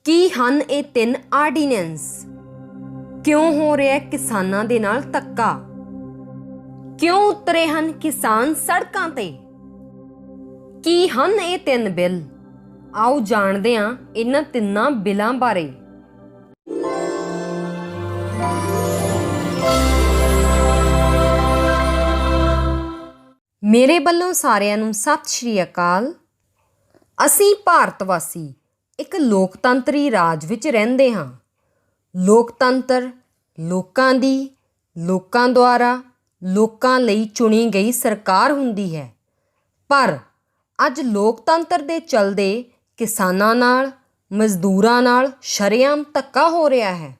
ਕੀ ਹਨ ਇਹ ਤਿੰਨ ਆਰਡੀਨੈਂਸ? ਕਿਉਂ ਹੋ ਰਿਹਾ ਕਿਸਾਨਾਂ ਦੇ ਨਾਲ ਧੱਕਾ? ਕਿਉਂ ਉਤਰੇ ਹਨ ਕਿਸਾਨ ਸੜਕਾਂ ਤੇ? ਕੀ ਹਨ ਇਹ ਤਿੰਨ ਬਿੱਲ? ਆਓ ਜਾਣਦੇ ਹਾਂ ਇਹਨਾਂ ਤਿੰਨਾਂ ਬਿੱਲਾਂ ਬਾਰੇ। ਮੇਰੇ ਵੱਲੋਂ ਸਾਰਿਆਂ ਨੂੰ ਸਤਿ ਸ਼੍ਰੀ ਅਕਾਲ। ਅਸੀਂ ਭਾਰਤ ਵਾਸੀ ਇੱਕ ਲੋਕਤੰਤਰੀ ਰਾਜ ਵਿੱਚ ਰਹਿੰਦੇ ਹਾਂ। ਲੋਕਤੰਤਰ ਲੋਕਾਂ ਦੀ, ਲੋਕਾਂ ਦੁਆਰਾ, ਲੋਕਾਂ ਲਈ ਚੁਣੀ ਗਈ ਸਰਕਾਰ ਹੁੰਦੀ ਹੈ। ਪਰ ਅੱਜ ਲੋਕਤੰਤਰ ਦੇ ਚਲਦੇ ਕਿਸਾਨਾਂ ਨਾਲ, ਮਜ਼ਦੂਰਾਂ ਨਾਲ ਸ਼ਰੇਆਮ ਧੱਕਾ ਹੋ ਰਿਹਾ ਹੈ।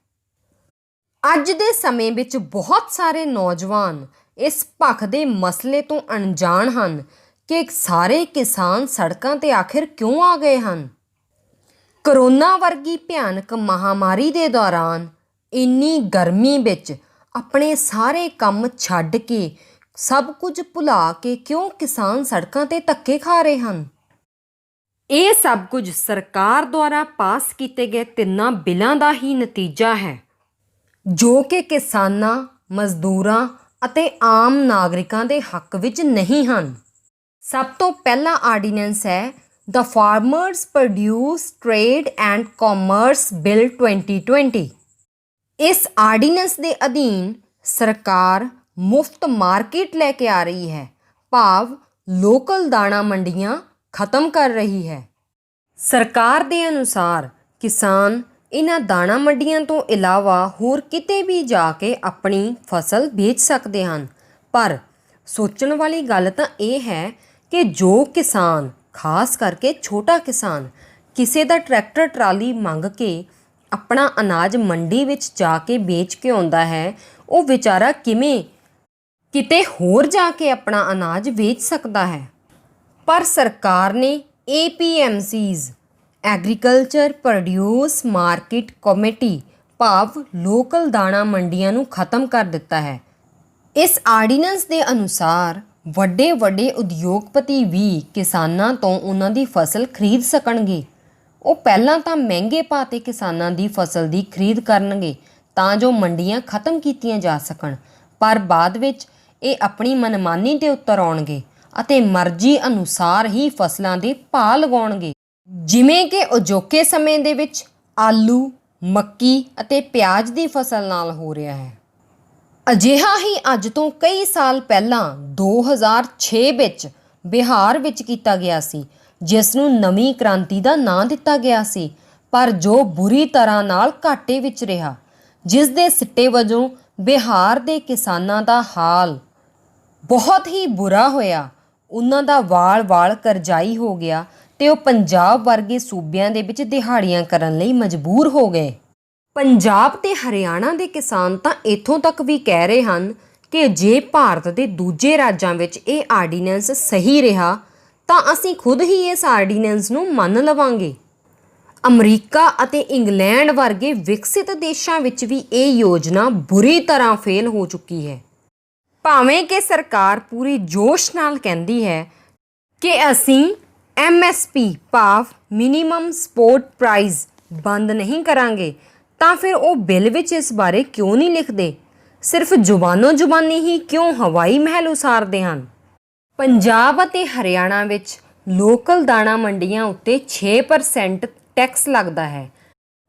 ਅੱਜ ਦੇ ਸਮੇਂ ਵਿੱਚ ਬਹੁਤ ਸਾਰੇ ਨੌਜਵਾਨ ਇਸ ਭਖਦੇ ਮਸਲੇ ਤੋਂ ਅਣਜਾਣ ਹਨ ਕਿ ਸਾਰੇ ਕਿਸਾਨ ਸੜਕਾਂ 'ਤੇ ਆਖਿਰ ਕਿਉਂ ਆ ਗਏ ਹਨ। ਕਰੋਨਾ ਵਰਗੀ ਭਿਆਨਕ ਮਹਾਮਾਰੀ ਦੇ ਦੌਰਾਨ ਇੰਨੀ ਗਰਮੀ ਵਿੱਚ ਆਪਣੇ ਸਾਰੇ ਕੰਮ ਛੱਡ ਕੇ, ਸਭ ਕੁਝ ਭੁਲਾ ਕੇ ਕਿਉਂ ਕਿਸਾਨ ਸੜਕਾਂ 'ਤੇ ਧੱਕੇ ਖਾ ਰਹੇ ਹਨ? ਇਹ ਸਭ ਕੁਝ ਸਰਕਾਰ ਦੁਆਰਾ ਪਾਸ ਕੀਤੇ ਗਏ ਤਿੰਨਾਂ ਬਿੱਲਾਂ ਦਾ ਹੀ ਨਤੀਜਾ ਹੈ, ਜੋ ਕਿ ਕਿਸਾਨਾਂ, ਮਜ਼ਦੂਰਾਂ ਅਤੇ ਆਮ ਨਾਗਰਿਕਾਂ ਦੇ ਹੱਕ ਵਿੱਚ ਨਹੀਂ ਹਨ। ਸਭ ਤੋਂ ਪਹਿਲਾ ਆਰਡੀਨੈਂਸ ਹੈ The Farmers Produce Trade and Commerce Bill 2020। ਇਸ ਆਰਡੀਨੈਂਸ ਦੇ ਅਧੀਨ ਸਰਕਾਰ ਮੁਫਤ ਮਾਰਕੀਟ ਲੈ ਕੇ ਆ ਰਹੀ ਹੈ, ਭਾਵ ਲੋਕਲ ਦਾਣਾ ਮੰਡੀਆਂ ਖਤਮ ਕਰ ਰਹੀ ਹੈ। ਸਰਕਾਰ ਦੇ ਅਨੁਸਾਰ ਕਿਸਾਨ ਇਹਨਾਂ ਦਾਣਾ ਮੰਡੀਆਂ ਤੋਂ ਇਲਾਵਾ ਹੋਰ ਕਿਤੇ ਵੀ ਜਾ ਕੇ ਆਪਣੀ ਫਸਲ ਵੇਚ ਸਕਦੇ ਹਨ। ਪਰ ਸੋਚਣ ਵਾਲੀ ਗੱਲ ਤਾਂ ਇਹ ਹੈ ਕਿ ਜੋ ਕਿਸਾਨ, ਖਾਸ ਕਰਕੇ ਛੋਟਾ ਕਿਸਾਨ, ਕਿਸੇ ਦਾ ਟਰੈਕਟਰ ਟਰਾਲੀ ਮੰਗ ਕੇ ਆਪਣਾ ਅਨਾਜ ਮੰਡੀ ਵਿੱਚ ਜਾ ਕੇ ਵੇਚ ਕੇ ਆਉਂਦਾ ਹੈ, ਉਹ ਵਿਚਾਰਾ ਕਿਵੇਂ ਕਿਤੇ ਹੋਰ ਜਾ ਕੇ ਆਪਣਾ ਅਨਾਜ ਵੇਚ ਸਕਦਾ ਹੈ। ਪਰ ਸਰਕਾਰ ਨੇ APMCs agriculture produce market committee, ਭਾਵ ਲੋਕਲ ਦਾਣਾ ਮੰਡੀਆਂ ਨੂੰ ਖਤਮ ਕਰ ਦਿੱਤਾ ਹੈ। ਇਸ ਆਰਡੀਨੈਂਸ ਦੇ ਅਨੁਸਾਰ ਵੱਡੇ ਵੱਡੇ ਉਦਯੋਗਪਤੀ ਵੀ ਕਿਸਾਨਾਂ ਤੋਂ ਉਹਨਾਂ ਦੀ ਫਸਲ ਖਰੀਦ ਸਕਣਗੇ। ਉਹ ਪਹਿਲਾਂ ਤਾਂ ਮਹਿੰਗੇ ਭਾਅ 'ਤੇ ਕਿਸਾਨਾਂ ਦੀ ਫਸਲ ਦੀ ਖਰੀਦ ਕਰਨਗੇ ਤਾਂ ਜੋ ਮੰਡੀਆਂ ਖਤਮ ਕੀਤੀਆਂ ਜਾ ਸਕਣ, ਪਰ ਬਾਅਦ ਵਿੱਚ ਇਹ ਆਪਣੀ ਮਨਮਾਨੀ 'ਤੇ ਉਤਰ ਆਉਣਗੇ ਅਤੇ ਮਰਜ਼ੀ ਅਨੁਸਾਰ ਹੀ ਫਸਲਾਂ ਦੇ ਭਾਅ ਲਗਾਉਣਗੇ, ਜਿਵੇਂ ਕਿ ਅਜੋਕੇ ਸਮੇਂ ਦੇ ਵਿੱਚ ਆਲੂ, ਮੱਕੀ ਅਤੇ ਪਿਆਜ਼ ਦੀ ਫਸਲ ਨਾਲ ਹੋ ਰਿਹਾ ਹੈ। ਅਜਿਹਾ ਹੀ ਅੱਜ ਤੋਂ ਕਈ ਸਾਲ ਪਹਿਲਾਂ 2006 ਵਿੱਚ ਬਿਹਾਰ ਵਿੱਚ ਕੀਤਾ ਗਿਆ ਸੀ, ਜਿਸ ਨੂੰ ਨਵੀਂ ਕ੍ਰਾਂਤੀ ਦਾ ਨਾਂ ਦਿੱਤਾ ਗਿਆ ਸੀ, ਪਰ ਜੋ ਬੁਰੀ ਤਰ੍ਹਾਂ ਨਾਲ ਘਾਟੇ ਵਿੱਚ ਰਿਹਾ, ਜਿਸ ਦੇ ਸਿੱਟੇ ਵਜੋਂ ਬਿਹਾਰ ਦੇ ਕਿਸਾਨਾਂ ਦਾ ਹਾਲ ਬਹੁਤ ਹੀ ਬੁਰਾ ਹੋਇਆ। ਉਹਨਾਂ ਦਾ ਵਾਲ ਕਰਜ਼ਾਈ ਹੋ ਗਿਆ ਤੇ ਉਹ ਪੰਜਾਬ ਵਰਗੇ ਸੂਬਿਆਂ ਦੇ ਵਿੱਚ ਦਿਹਾੜੀਆਂ ਕਰਨ ਲਈ ਮਜਬੂਰ ਹੋ ਗਏ। ਪੰਜਾਬ ਤੇ ਹਰਿਆਣਾ ਦੇ ਕਿਸਾਨ ਤਾਂ ਇੱਥੋਂ ਤੱਕ ਵੀ ਕਹਿ ਰਹੇ ਹਨ ਕਿ ਜੇ ਭਾਰਤ ਦੇ ਦੂਜੇ ਰਾਜਾਂ ਵਿੱਚ ਇਹ ਆਰਡੀਨੈਂਸ ਸਹੀ ਰਿਹਾ ਤਾਂ ਅਸੀਂ ਖੁਦ ਹੀ ਇਸ ਆਰਡੀਨੈਂਸ ਨੂੰ ਮੰਨ ਲਵਾਂਗੇ। ਅਮਰੀਕਾ ਅਤੇ ਇੰਗਲੈਂਡ ਵਰਗੇ ਵਿਕਸਿਤ ਦੇਸ਼ਾਂ ਵਿੱਚ ਵੀ ਇਹ ਯੋਜਨਾ ਬੁਰੀ ਤਰ੍ਹਾਂ ਫੇਲ ਹੋ ਚੁੱਕੀ ਹੈ। ਭਾਵੇਂ ਕਿ ਸਰਕਾਰ ਪੂਰੀ ਜੋਸ਼ ਨਾਲ ਕਹਿੰਦੀ ਹੈ ਕਿ ਅਸੀਂ MSP, ਭਾਵ ਮਿਨੀਮਮ ਸਪੋਰਟ ਪ੍ਰਾਈਸ ਬੰਦ ਨਹੀਂ ਕਰਾਂਗੇ, ਤਾਂ ਫਿਰ ਉਹ ਬਿੱਲ ਵਿੱਚ ਇਸ ਬਾਰੇ ਕਿਉਂ ਨਹੀਂ ਲਿਖਦੇ? ਸਿਰਫ ਜ਼ੁਬਾਨੀ ਹੀ ਕਿਉਂ ਹਵਾਈ ਮਹਿਲ ਉਸਾਰਦੇ ਹਨ? ਪੰਜਾਬ ਅਤੇ ਹਰਿਆਣਾ ਵਿੱਚ ਲੋਕਲ ਦਾਣਾ ਮੰਡੀਆਂ ਉੱਤੇ 6% ਟੈਕਸ ਲੱਗਦਾ ਹੈ।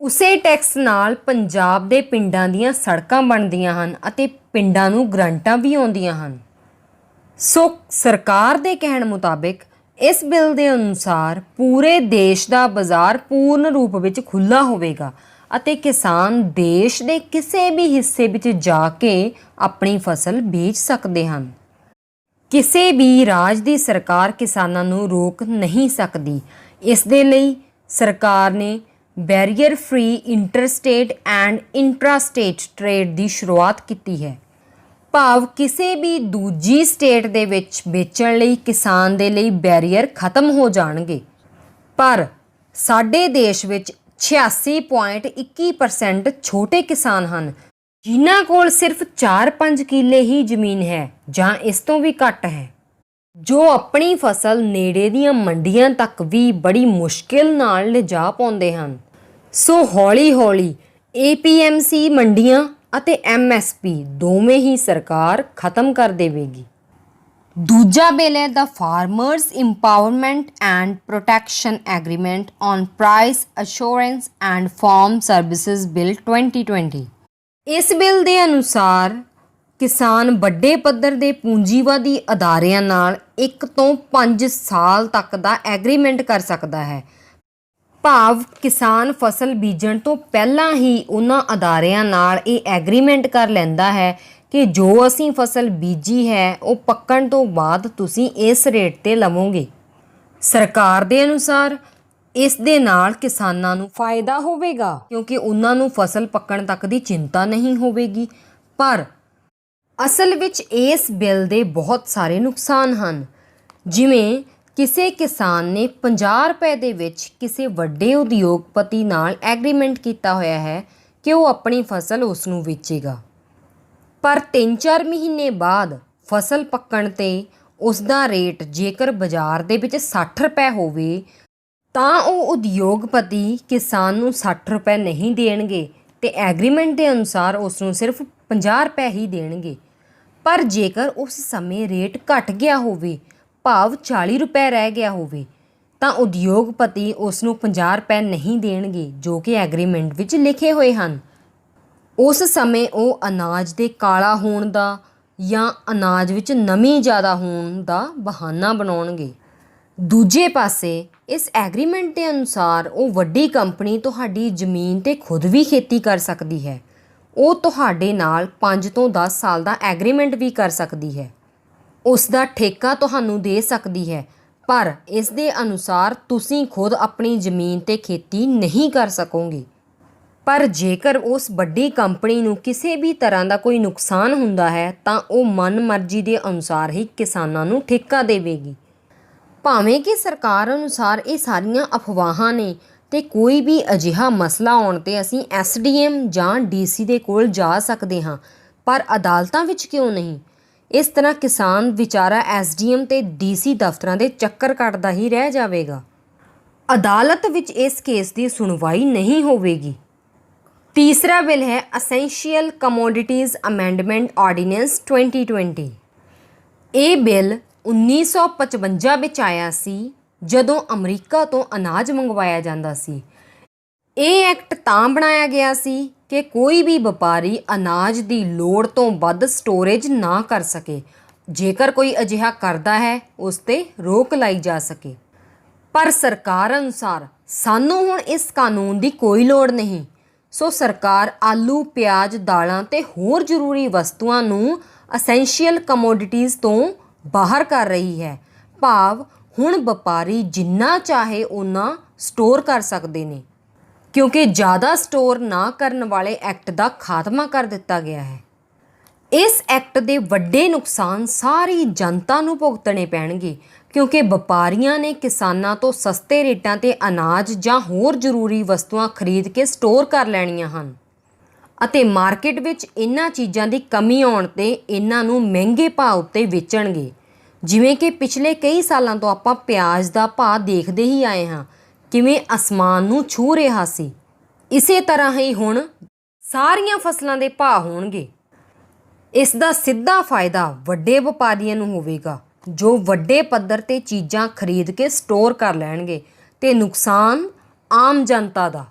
ਉਸੇ ਟੈਕਸ ਨਾਲ ਪੰਜਾਬ ਦੇ ਪਿੰਡਾਂ ਦੀਆਂ ਸੜਕਾਂ ਬਣਦੀਆਂ ਹਨ ਅਤੇ ਪਿੰਡਾਂ ਨੂੰ ਗ੍ਰਾਂਟਾਂ ਵੀ ਆਉਂਦੀਆਂ ਹਨ। ਸੋ ਸਰਕਾਰ ਦੇ ਕਹਿਣ ਮੁਤਾਬਿਕ ਇਸ ਬਿੱਲ ਦੇ ਅਨੁਸਾਰ ਪੂਰੇ ਦੇਸ਼ ਦਾ ਬਾਜ਼ਾਰ ਪੂਰਨ ਰੂਪ ਵਿੱਚ ਖੁੱਲ੍ਹਾ ਹੋਵੇਗਾ ਅਤੇ ਕਿਸਾਨ ਦੇਸ਼ ਦੇ ਕਿਸੇ ਵੀ ਹਿੱਸੇ ਵਿੱਚ ਜਾ ਕੇ ਆਪਣੀ ਫਸਲ ਵੇਚ ਸਕਦੇ ਹਨ। ਕਿਸੇ ਵੀ ਰਾਜ ਦੀ ਸਰਕਾਰ ਕਿਸਾਨਾਂ ਨੂੰ ਰੋਕ ਨਹੀਂ ਸਕਦੀ। ਇਸ ਦੇ ਲਈ ਸਰਕਾਰ ਨੇ barrier free interstate and intrastate trade ਦੀ ਸ਼ੁਰੂਆਤ ਕੀਤੀ ਹੈ, ਭਾਵ ਕਿਸੇ ਵੀ ਦੂਜੀ ਸਟੇਟ ਦੇ ਵਿੱਚ ਵੇਚਣ ਲਈ ਕਿਸਾਨ ਦੇ ਲਈ ਬੈਰੀਅਰ ਖਤਮ ਹੋ ਜਾਣਗੇ। ਪਰ ਸਾਡੇ ਦੇਸ਼ ਵਿੱਚ 86.21% ਛੋਟੇ ਕਿਸਾਨ ਹਨ, ਜਿਨ੍ਹਾਂ ਕੋਲ ਸਿਰਫ 4-5 ਕਿੱਲੇ ਹੀ ਜ਼ਮੀਨ ਹੈ ਜਾਂ ਇਸ ਤੋਂ ਵੀ ਘੱਟ ਹੈ, ਜੋ ਆਪਣੀ ਫਸਲ ਨੇੜੇ ਦੀਆਂ ਮੰਡੀਆਂ ਤੱਕ ਵੀ ਬੜੀ ਮੁਸ਼ਕਿਲ ਨਾਲ ਲਿਜਾ ਪਾਉਂਦੇ ਹਨ। ਸੋ ਹੌਲੀ-ਹੌਲੀ APMC ਮੰਡੀਆਂ ਅਤੇ MSP ਦੋਵੇਂ ਹੀ ਸਰਕਾਰ ਖਤਮ ਕਰ ਦੇਵੇਗੀ। ਦੂਜਾ ਬਿੱਲ ਹੈ the farmers empowerment and protection agreement on price assurance and farm services bill 2020। ਇਸ ਬਿੱਲ ਦੇ ਅਨੁਸਾਰ ਕਿਸਾਨ ਵੱਡੇ ਪੱਧਰ ਦੇ ਪੂੰਜੀਵਾਦੀ ਅਦਾਰਿਆਂ ਨਾਲ 1 ਤੋਂ 5 ਸਾਲ ਤੱਕ ਦਾ ਐਗਰੀਮੈਂਟ ਕਰ ਸਕਦਾ ਹੈ। ਭਾਵ ਕਿਸਾਨ ਫਸਲ ਬੀਜਣ ਤੋਂ ਪਹਿਲਾਂ ਹੀ ਉਹਨਾਂ ਅਦਾਰਿਆਂ ਨਾਲ ਇਹ ਐਗਰੀਮੈਂਟ ਕਰ ਲੈਂਦਾ ਹੈ ਕਿ ਜੋ ਅਸੀਂ ਫਸਲ ਬੀਜੀ ਹੈ ਉਹ ਪੱਕਣ ਤੋਂ ਬਾਅਦ ਤੁਸੀਂ ਇਸ ਰੇਟ 'ਤੇ ਲਵੋਗੇ। ਸਰਕਾਰ ਦੇ ਅਨੁਸਾਰ ਇਸ ਦੇ ਨਾਲ ਕਿਸਾਨਾਂ ਨੂੰ ਫਾਇਦਾ ਹੋਵੇਗਾ ਕਿਉਂਕਿ ਉਹਨਾਂ ਨੂੰ ਫਸਲ ਪੱਕਣ ਤੱਕ ਦੀ ਚਿੰਤਾ ਨਹੀਂ ਹੋਵੇਗੀ। ਪਰ ਅਸਲ ਵਿੱਚ ਇਸ ਬਿੱਲ ਦੇ ਬਹੁਤ ਸਾਰੇ ਨੁਕਸਾਨ ਹਨ। ਜਿਵੇਂ ਕਿਸੇ ਕਿਸਾਨ ਨੇ 50 ਰੁਪਏ ਦੇ ਵਿੱਚ ਕਿਸੇ ਵੱਡੇ ਉਦਯੋਗਪਤੀ ਨਾਲ ਐਗਰੀਮੈਂਟ ਕੀਤਾ ਹੋਇਆ ਹੈ ਕਿ ਉਹ ਆਪਣੀ ਫਸਲ ਉਸ ਨੂੰ ਵੇਚੇਗਾ, ਪਰ 3-4 ਮਹੀਨੇ ਬਾਅਦ ਫਸਲ ਪੱਕਣ 'ਤੇ ਉਸ ਦਾ ਰੇਟ ਜੇਕਰ ਬਾਜ਼ਾਰ ਦੇ ਵਿੱਚ 60 ਰੁਪਏ ਹੋਵੇ ਤਾਂ ਉਹ ਉਦਯੋਗਪਤੀ ਕਿਸਾਨ ਨੂੰ 60 ਰੁਪਏ ਨਹੀਂ ਦੇਣਗੇ ਅਤੇ ਐਗਰੀਮੈਂਟ ਦੇ ਅਨੁਸਾਰ ਉਸ ਨੂੰ ਸਿਰਫ 50 ਰੁਪਏ ਹੀ ਦੇਣਗੇ। ਪਰ ਜੇਕਰ ਉਸ ਸਮੇਂ ਰੇਟ ਘਟ ਗਿਆ ਹੋਵੇ, ਭਾਵ 40 ਰੁਪਏ ਰਹਿ ਗਿਆ ਹੋਵੇ, ਤਾਂ ਉਦਯੋਗਪਤੀ ਉਸ ਨੂੰ 50 ਰੁਪਏ ਨਹੀਂ ਦੇਣਗੇ ਜੋ ਕਿ ਐਗਰੀਮੈਂਟ ਵਿੱਚ ਲਿਖੇ ਹੋਏ ਹਨ। ਉਸ ਸਮੇਂ ਉਹ ਅਨਾਜ ਦੇ ਕਾਲਾ ਹੋਣ ਦਾ ਜਾਂ ਅਨਾਜ ਵਿੱਚ ਨਮੀ ਜ਼ਿਆਦਾ ਹੋਣ ਦਾ ਬਹਾਨਾ ਬਣਾਉਣਗੇ। ਦੂਜੇ ਪਾਸੇ ਇਸ ਐਗਰੀਮੈਂਟ ਦੇ ਅਨੁਸਾਰ ਉਹ ਵੱਡੀ ਕੰਪਨੀ ਤੁਹਾਡੀ ਜ਼ਮੀਨ 'ਤੇ ਖੁਦ ਵੀ ਖੇਤੀ ਕਰ ਸਕਦੀ ਹੈ। ਉਹ ਤੁਹਾਡੇ ਨਾਲ 5 ਤੋਂ 10 ਸਾਲ ਦਾ ਐਗਰੀਮੈਂਟ ਵੀ ਕਰ ਸਕਦੀ ਹੈ। ਉਸ ਦਾ ਠੇਕਾ ਤੁਹਾਨੂੰ ਦੇ ਸਕਦੀ ਹੈ, ਪਰ ਇਸ ਦੇ ਅਨੁਸਾਰ ਤੁਸੀਂ ਖੁਦ ਆਪਣੀ ਜ਼ਮੀਨ 'ਤੇ ਖੇਤੀ ਨਹੀਂ ਕਰ ਸਕੋਗੇ। ਪਰ ਜੇਕਰ ਉਸ ਵੱਡੀ ਕੰਪਨੀ ਨੂੰ ਕਿਸੇ ਵੀ ਤਰ੍ਹਾਂ ਦਾ ਕੋਈ ਨੁਕਸਾਨ ਹੁੰਦਾ ਹੈ ਤਾਂ ਉਹ ਮਨਮਰਜ਼ੀ ਦੇ ਅਨੁਸਾਰ ਹੀ ਕਿਸਾਨਾਂ ਨੂੰ ਠੇਕਾ ਦੇਵੇਗੀ। ਭਾਵੇਂ ਕਿ ਸਰਕਾਰ ਅਨੁਸਾਰ ਇਹ ਸਾਰੀਆਂ ਅਫਵਾਹਾਂ ਨੇ ਅਤੇ ਕੋਈ ਵੀ ਅਜਿਹਾ ਮਸਲਾ ਆਉਣ 'ਤੇ ਅਸੀਂ SDM ਜਾਂ DC ਦੇ ਕੋਲ ਜਾ ਸਕਦੇ ਹਾਂ, ਪਰ ਅਦਾਲਤਾਂ ਵਿੱਚ ਕਿਉਂ ਨਹੀਂ? ਇਸ ਤਰ੍ਹਾਂ ਕਿਸਾਨ ਵਿਚਾਰਾ SDM ਅਤੇ DC ਦਫ਼ਤਰਾਂ ਦੇ ਚੱਕਰ ਕੱਟਦਾ ਹੀ ਰਹਿ ਜਾਵੇਗਾ। ਅਦਾਲਤ ਵਿੱਚ ਇਸ ਕੇਸ ਦੀ ਸੁਣਵਾਈ ਨਹੀਂ ਹੋਵੇਗੀ। ਤੀਸਰਾ ਬਿੱਲ ਹੈ ਅਸੈਂਸ਼ੀਅਲ ਕਮੋਡਿਟੀਜ਼ ਅਮੈਂਡਮੈਂਟ ਆਰਡੀਨੈਂਸ 2020। ਇਹ ਬਿੱਲ 1955 ਵਿੱਚ ਆਇਆ ਸੀ ਜਦੋਂ ਅਮਰੀਕਾ ਤੋਂ ਅਨਾਜ ਮੰਗਵਾਇਆ ਜਾਂਦਾ ਸੀ। ਇਹ ਐਕਟ ਤਾਂ ਬਣਾਇਆ ਗਿਆ ਸੀ ਕਿ ਕੋਈ ਵੀ ਵਪਾਰੀ ਅਨਾਜ ਦੀ ਲੋੜ ਤੋਂ ਵੱਧ ਸਟੋਰੇਜ ਨਾ ਕਰ ਸਕੇ। ਜੇਕਰ ਕੋਈ ਅਜਿਹਾ ਕਰਦਾ ਹੈ ਉਸ 'ਤੇ ਰੋਕ ਲਾਈ ਜਾ ਸਕੇ। ਪਰ ਸਰਕਾਰ ਅਨੁਸਾਰ ਸਾਨੂੰ ਹੁਣ ਇਸ ਕਾਨੂੰਨ ਦੀ ਕੋਈ ਲੋੜ ਨਹੀਂ। ਸੋ ਸਰਕਾਰ ਆਲੂ, ਪਿਆਜ਼, ਦਾਲਾਂ ਅਤੇ ਹੋਰ ਜ਼ਰੂਰੀ ਵਸਤੂਆਂ ਨੂੰ ਅਸੈਂਸ਼ੀਅਲ ਕਮੋਡਿਟੀਜ਼ ਤੋਂ ਬਾਹਰ ਕਰ ਰਹੀ ਹੈ। ਭਾਵ ਹੁਣ ਵਪਾਰੀ ਜਿੰਨਾ ਚਾਹੇ ਓਨਾ ਸਟੋਰ ਕਰ ਸਕਦੇ ਨੇ, ਕਿਉਂਕਿ ਜ਼ਿਆਦਾ ਸਟੋਰ ਨਾ ਕਰਨ ਵਾਲੇ ਐਕਟ ਦਾ ਖਾਤਮਾ ਕਰ ਦਿੱਤਾ ਗਿਆ ਹੈ। ਇਸ ਐਕਟ ਦੇ ਵੱਡੇ ਨੁਕਸਾਨ ਸਾਰੀ ਜਨਤਾ ਨੂੰ ਭੁਗਤਣੇ ਪੈਣਗੇ ਕਿਉਂਕਿ ਵਪਾਰੀਆਂ ਨੇ ਕਿਸਾਨਾਂ ਤੋਂ ਸਸਤੇ ਰੇਟਾਂ 'ਤੇ ਅਨਾਜ ਜਾਂ ਹੋਰ ਜ਼ਰੂਰੀ ਵਸਤੂਆਂ ਖਰੀਦ ਕੇ ਸਟੋਰ ਕਰ ਲੈਣੀਆਂ ਹਨ ਅਤੇ ਮਾਰਕੀਟ ਵਿੱਚ ਇਹਨਾਂ ਚੀਜ਼ਾਂ ਦੀ ਕਮੀ ਆਉਣ 'ਤੇ ਇਹਨਾਂ ਨੂੰ ਮਹਿੰਗੇ ਭਾਅ ਉੱਤੇ ਵੇਚਣਗੇ। ਜਿਵੇਂ ਕਿ ਪਿਛਲੇ ਕਈ ਸਾਲਾਂ ਤੋਂ ਆਪਾਂ ਪਿਆਜ਼ ਦਾ ਭਾਅ ਦੇਖਦੇ ਹੀ ਆਏ ਹਾਂ, ਕਿਵੇਂ ਅਸਮਾਨ ਨੂੰ ਛੂਹ ਰਿਹਾ ਸੀ। ਇਸੇ ਤਰ੍ਹਾਂ ਹੀ ਹੁਣ ਸਾਰੀਆਂ ਫਸਲਾਂ ਦੇ ਭਾਅ ਹੋਣਗੇ। ਇਸ ਦਾ ਸਿੱਧਾ ਫਾਇਦਾ ਵੱਡੇ ਵਪਾਰੀਆਂ ਨੂੰ ਹੋਵੇਗਾ ਜੋ ਵੱਡੇ ਪੱਧਰ 'ਤੇ ਚੀਜ਼ਾਂ ਖਰੀਦ ਕੇ ਸਟੋਰ ਕਰ ਲੈਣਗੇ, ਅਤੇ ਨੁਕਸਾਨ ਆਮ ਜਨਤਾ ਦਾ।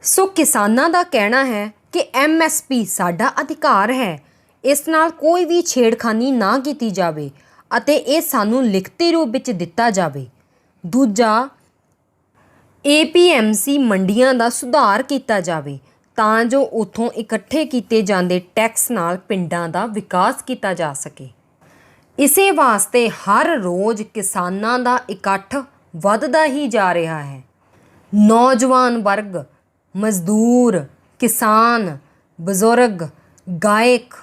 ਸੋ ਕਿਸਾਨਾਂ ਦਾ ਕਹਿਣਾ ਹੈ ਕਿ MSP ਸਾਡਾ ਅਧਿਕਾਰ ਹੈ, ਇਸ ਨਾਲ ਕੋਈ ਵੀ ਛੇੜਖਾਨੀ ਨਾ ਕੀਤੀ ਜਾਵੇ ਅਤੇ ਇਹ ਸਾਨੂੰ ਲਿਖਤੀ ਰੂਪ ਵਿੱਚ ਦਿੱਤਾ ਜਾਵੇ। ਦੂਜਾ, APMC ਮੰਡੀਆਂ ਦਾ ਸੁਧਾਰ ਕੀਤਾ ਜਾਵੇ ਤਾਂ ਜੋ ਉੱਥੋਂ ਇਕੱਠੇ ਕੀਤੇ ਜਾਂਦੇ ਟੈਕਸ ਨਾਲ ਪਿੰਡਾਂ ਦਾ ਵਿਕਾਸ ਕੀਤਾ ਜਾ ਸਕੇ। ਇਸੇ ਵਾਸਤੇ ਹਰ ਰੋਜ਼ ਕਿਸਾਨਾਂ ਦਾ ਇਕੱਠ ਵੱਧਦਾ ਹੀ ਜਾ ਰਿਹਾ ਹੈ। ਨੌਜਵਾਨ ਵਰਗ, ਮਜ਼ਦੂਰ, ਕਿਸਾਨ, ਬਜ਼ੁਰਗ, ਗਾਇਕ,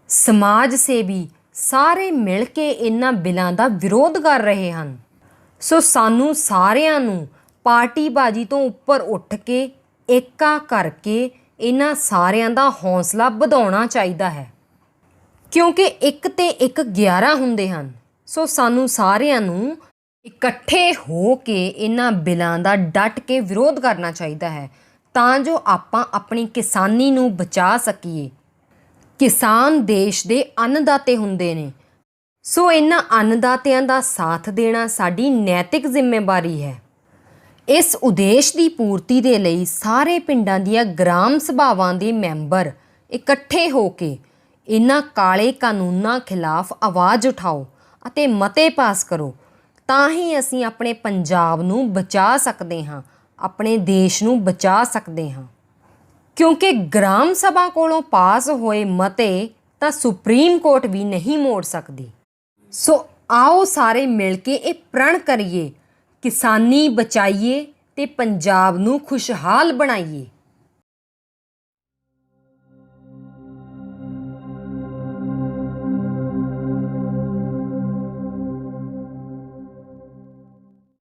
ਸਮਾਜ ਸੇਵੀ ਸਾਰੇ ਮਿਲ ਕੇ ਇਹਨਾਂ ਬਿੱਲਾਂ ਦਾ ਵਿਰੋਧ ਕਰ ਰਹੇ ਹਨ। ਸੋ ਸਾਨੂੰ ਸਾਰਿਆਂ ਨੂੰ ਪਾਰਟੀਬਾਜ਼ੀ ਤੋਂ ਉੱਪਰ ਉੱਠ ਕੇ ਏਕਾ ਕਰਕੇ ਇਹਨਾਂ ਸਾਰਿਆਂ ਦਾ ਹੌਸਲਾ ਵਧਾਉਣਾ ਚਾਹੀਦਾ ਹੈ, ਕਿਉਂਕਿ 1 ਤੇ 1 11 ਹੁੰਦੇ ਹਨ। ਸੋ ਸਾਨੂੰ ਸਾਰਿਆਂ ਨੂੰ ਇਕੱਠੇ ਹੋ ਕੇ ਇਹਨਾਂ ਬਿੱਲਾਂ ਦਾ ਡਟ ਕੇ ਵਿਰੋਧ ਕਰਨਾ ਚਾਹੀਦਾ ਹੈ ਤਾਂ ਜੋ ਆਪਾਂ ਆਪਣੀ ਕਿਸਾਨੀ ਨੂੰ ਬਚਾ ਸਕੀਏ। ਕਿਸਾਨ ਦੇਸ਼ ਦੇ ਅੰਨਦਾਤੇ ਹੁੰਦੇ ਨੇ, ਸੋ ਇਹਨਾਂ ਅੰਨਦਾਤਿਆਂ ਦਾ ਸਾਥ ਦੇਣਾ ਸਾਡੀ ਨੈਤਿਕ ਜ਼ਿੰਮੇਵਾਰੀ ਹੈ। ਇਸ ਉਦੇਸ਼ ਦੀ ਪੂਰਤੀ ਦੇ ਲਈ ਸਾਰੇ ਪਿੰਡਾਂ ਦੀਆਂ ਗ੍ਰਾਮ ਸਭਾਵਾਂ ਦੇ ਮੈਂਬਰ ਇਕੱਠੇ ਹੋ ਕੇ ਇਹਨਾਂ ਕਾਲੇ ਕਾਨੂੰਨਾਂ ਖਿਲਾਫ ਆਵਾਜ਼ ਉਠਾਓ ਅਤੇ ਮਤੇ ਪਾਸ ਕਰੋ, ਤਾਂ ਹੀ ਅਸੀਂ ਆਪਣੇ ਪੰਜਾਬ ਨੂੰ ਬਚਾ ਸਕਦੇ ਹਾਂ, ਆਪਣੇ ਦੇਸ਼ ਨੂੰ ਬਚਾ ਸਕਦੇ ਹਾਂ। ਕਿਉਂਕਿ ਗ੍ਰਾਮ ਸਭਾ ਕੋਲੋਂ ਪਾਸ ਹੋਏ ਮਤੇ ਤਾਂ ਸੁਪਰੀਮ ਕੋਰਟ ਵੀ ਨਹੀਂ ਮੋੜ ਸਕਦੀ। ਸੋ ਆਓ ਸਾਰੇ ਮਿਲ ਕੇ ਇਹ ਪ੍ਰਣ ਕਰੀਏ, ਕਿਸਾਨੀ ਬਚਾਈਏ ਤੇ ਪੰਜਾਬ ਨੂੰ ਖੁਸ਼ਹਾਲ ਬਣਾਈਏ।